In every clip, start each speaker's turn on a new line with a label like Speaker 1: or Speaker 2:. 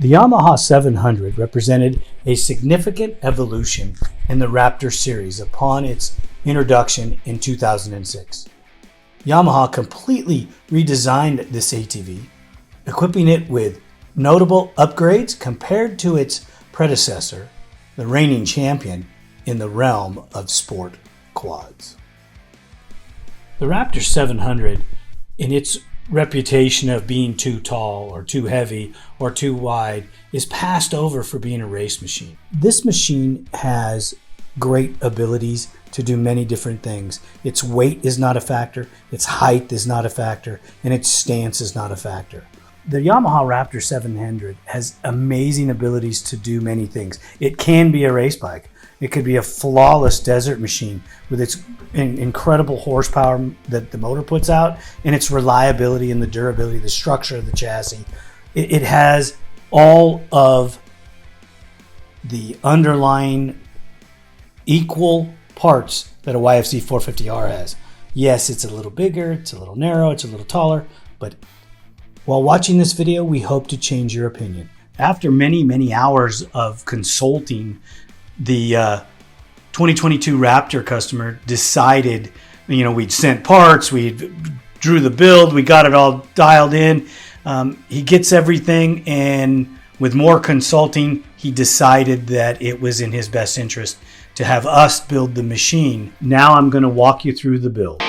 Speaker 1: The Yamaha 700 represented a significant evolution in the Raptor series upon its introduction in 2006. Yamaha completely redesigned this ATV, equipping it with notable upgrades compared to its predecessor, the reigning champion in the realm of sport quads. The Raptor 700, in its reputation of being too tall or too heavy or too wide, is passed over for being a race machine. This machine has great abilities to do many different things. Its weight is not a factor, its height is not a factor, and its stance is not a factor. The Yamaha Raptor 700 has amazing abilities to do many things. It can be a race bike. It could be a flawless desert machine with its incredible horsepower that the motor puts out, and its reliability and the durability, the structure of the chassis. It has all of the underlying equal parts that a YFZ 450R has. Yes, it's a little bigger, it's a little narrow, it's a little taller, but while watching this video, we hope to change your opinion. After many hours of consulting, the 2022 Raptor customer decided, we'd sent parts, we drew the build, we got it all dialed in. He gets everything, and with more consulting, he decided that it was in his best interest to have us build the machine. Now I'm going to walk you through the build.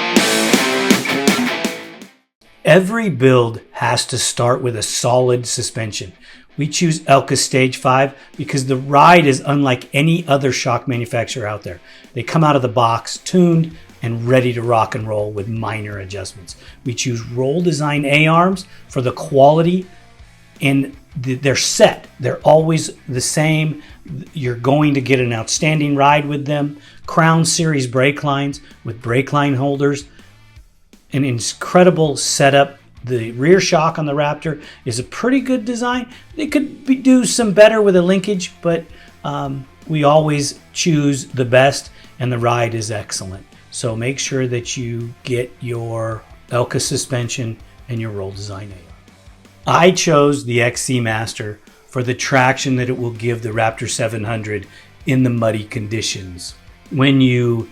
Speaker 1: Every build has to start with a solid suspension. We choose Elka Stage 5 because the ride is unlike any other shock manufacturer out there. They come out of the box tuned and ready to rock and roll with minor adjustments. We choose Roll Design A-arms for the quality, and they're set. They're always the same. You're going to get an outstanding ride with them. Crown Series brake lines with brake line holders. An incredible setup. The rear shock on the Raptor is a pretty good design. They could do some better with a linkage, but we always choose the best, and the ride is excellent. So make sure that you get your Elka suspension and your Roll Design A. I chose the XC Master for the traction that it will give the Raptor 700 in the muddy conditions. When you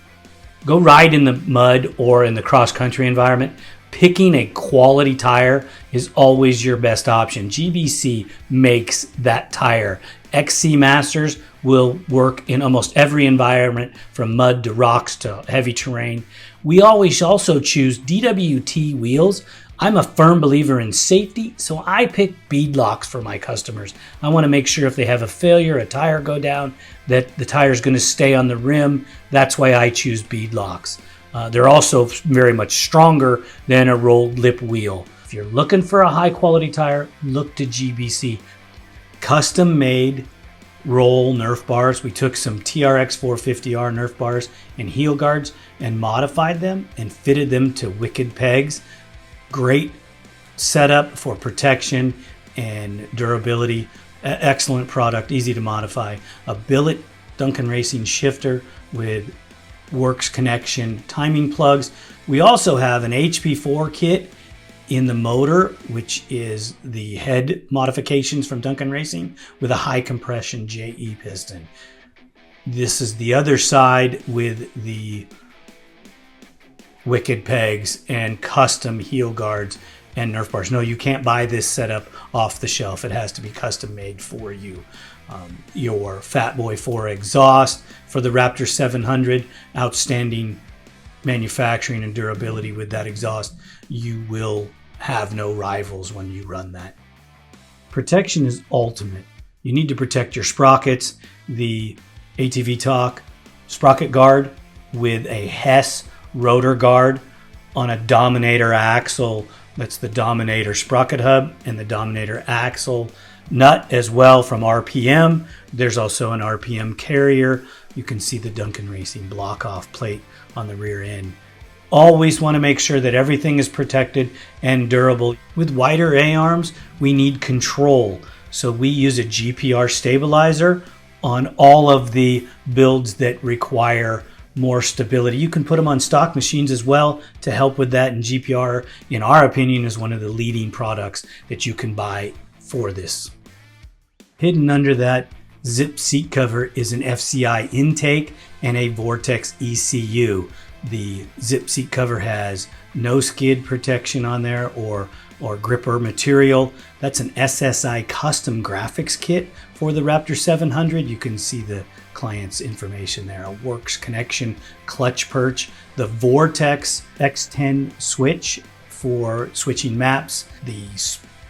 Speaker 1: go ride in the mud or in the cross-country environment, picking a quality tire is always your best option. GBC makes that tire. XC Masters will work in almost every environment, from mud to rocks to heavy terrain. We always also choose DWT wheels. I'm a firm believer in safety, so I pick bead locks for my customers. I want to make sure if they have a failure, a tire go down, that the tire is going to stay on the rim. That's why I choose bead locks. They're also very much stronger than a rolled lip wheel. If you're looking for a high quality tire, look to GBC. Custom made roll Nerf bars. We took some TRX 450R Nerf bars and heel guards and modified them and fitted them to Wicked pegs. Great setup for protection and durability. Excellent product, easy to modify. A billet Duncan Racing shifter with Works connection timing plugs. We also have an HP4 kit in the motor, which is the head modifications from Duncan Racing with a high compression JE piston. This is the other side with the Wicked pegs and custom heel guards and Nerf bars. No, you can't buy this setup off the shelf. It has to be custom made for you. Your Fat Boy 4 exhaust for the Raptor 700, outstanding manufacturing and durability with that exhaust. You will have no rivals when you run that. Protection is ultimate. You need to protect your sprockets. The ATV-TALK sprocket guard with a Hess rotor guard on a Dominator axle. That's the Dominator sprocket hub and the Dominator axle nut as well from RPM. There's also an RPM carrier. You can see the Duncan Racing block off plate on the rear end. Always want to make sure that everything is protected and durable. With wider A-arms, we need control. So we use a GPR stabilizer on all of the builds that require more stability. You can put them on stock machines as well to help with that, and GPR, in our opinion, is one of the leading products that you can buy for this. Hidden under that zip seat cover is an FCI intake and a Vortex ECU. The zip seat cover has no skid protection on there or gripper material. That's an SSI custom graphics kit for the Raptor 700. You can see the client's information there. A works connection clutch perch, the Vortex X10 switch for switching maps, the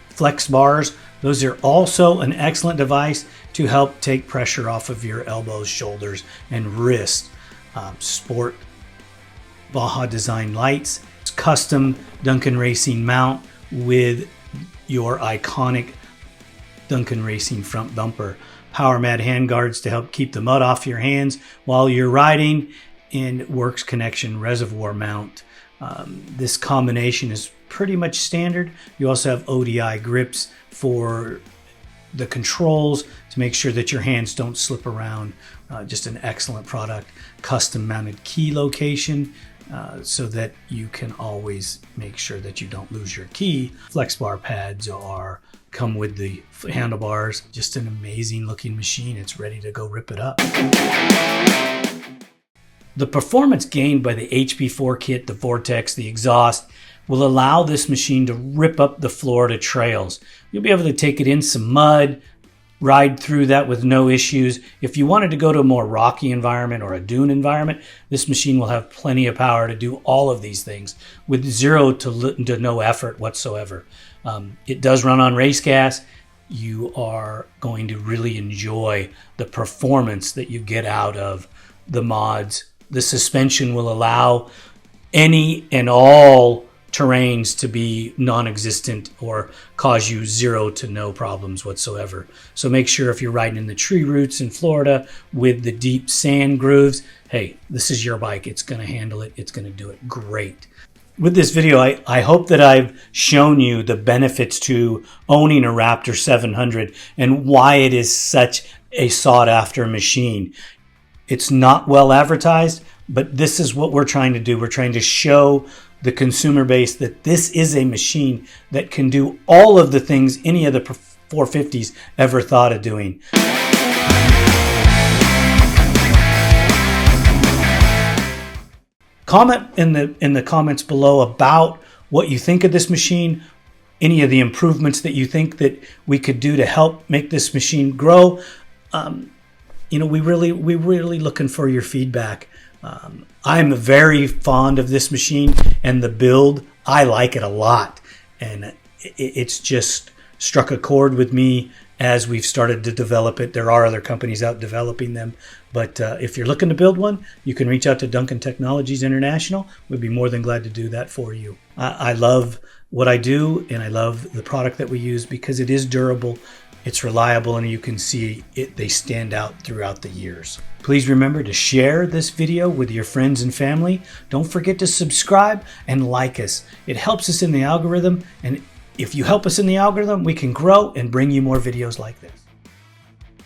Speaker 1: flex bars. Those are also an excellent device to help take pressure off of your elbows, shoulders, and wrists. Sport Baja design lights, custom Duncan Racing mount with your iconic Duncan Racing front bumper, power mat handguards to help keep the mud off your hands while you're riding, and works connection reservoir mount. This combination is pretty much standard. You also have ODI grips for the controls to make sure that your hands don't slip around. Just an excellent product. Custom mounted key location so that you can always make sure that you don't lose your key. Flex bar pads come with the handlebars. Just an amazing looking machine. It's ready to go rip it up. The performance gained by the HP4 kit, the Vortex, the exhaust, will allow this machine to rip up the Florida trails. You'll be able to take it in some mud, ride through that with no issues. If you wanted to go to a more rocky environment or a dune environment, this machine will have plenty of power to do all of these things with zero to no effort whatsoever. It does run on race gas. You are going to really enjoy the performance that you get out of the mods. The suspension will allow any and all terrains to be non-existent or cause you zero to no problems whatsoever. So make sure if you're riding in the tree roots in Florida with the deep sand grooves, hey, this is your bike. It's going to handle it. It's going to do it great. With this video, I hope that I've shown you the benefits to owning a Raptor 700 and why it is such a sought-after machine. It's not well advertised, but this is what we're trying to do. We're trying to show the consumer base that this is a machine that can do all of the things any of the 450s ever thought of doing. Comment in the comments below about what you think of this machine, any of the improvements that you think that we could do to help make this machine grow. We're really looking for your feedback. I'm very fond of this machine and the build. I like it a lot, and it's just struck a chord with me as we've started to develop it. There are other companies out developing them, but if you're looking to build one, you can reach out to Duncan Technologies International. We'd be more than glad to do that for you. I love what I do, and I love the product that we use because it is durable. It's reliable, and you can see they stand out throughout the years. Please remember to share this video with your friends and family. Don't forget to subscribe and like us. It helps us in the algorithm, and if you help us in the algorithm, we can grow and bring you more videos like this.